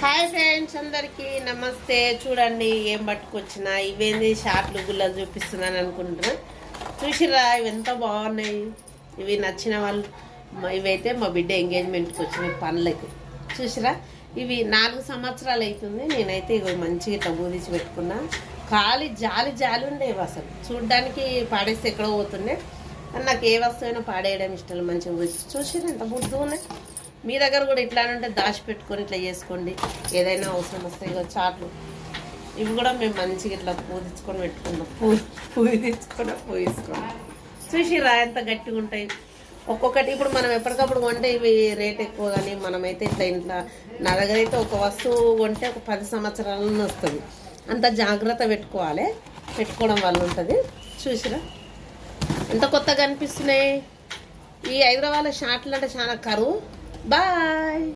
Hi friends, అందరికీ నమస్తే. చూడండి ఏం పట్టుకొచ్చినా. ఇవేంది షార్ట్లు గుల్లలు చూపిస్తున్నాను అనుకుంటున్నా. చూసిరా ఇవి ఎంత బాగున్నాయి. ఇవి నచ్చిన వాళ్ళు ఇవైతే మా బిడ్డ ఎంగేజ్మెంట్కి వచ్చిన పనులకి. చూసిరా ఇవి 4 సంవత్సరాలు అవుతుంది. నేనైతే ఇవి మంచిగా ఇట్లా బూదిచి పెట్టుకున్నా. ఖాళీ జాలి జాలి ఉండేవి అసలు. చూడ్డానికి పాడేస్తే ఎక్కడో పోతుండే. నాకు ఏ వస్తువైనా పాడేయడం ఇష్టం. మంచిగా చూసిరా ఎంత బుద్ధి ఉన్నాయి. మీ దగ్గర కూడా ఇట్లానే ఉంటే దాచిపెట్టుకొని ఇట్లా చేసుకోండి. ఏదైనా అవసరం వస్తే ఇక చాట్లు ఇవి కూడా మేము మంచిగా ఇట్లా పూజించుకొని పెట్టుకున్నాం. పూజించుకున్నాం. చూసిరా ఎంత గట్టిగా ఉంటాయి. ఒక్కొక్కటి ఇప్పుడు మనం ఎప్పటికప్పుడు కొంటే ఇవి రేట్ ఎక్కువ. కానీ మనమైతే ఇట్లా ఇంట్లో నా దగ్గర అయితే ఒక వస్తువు కొంటే ఒక 10 సంవత్సరాలను వస్తుంది. అంత జాగ్రత్త పెట్టుకోవడం వల్ల ఉంటుంది. చూసిరా ఎంత కొత్తగా అనిపిస్తున్నాయి. ఈ హైదరాబాద్లో షార్ట్లు అంటే చాలా కరువు. బాయ్.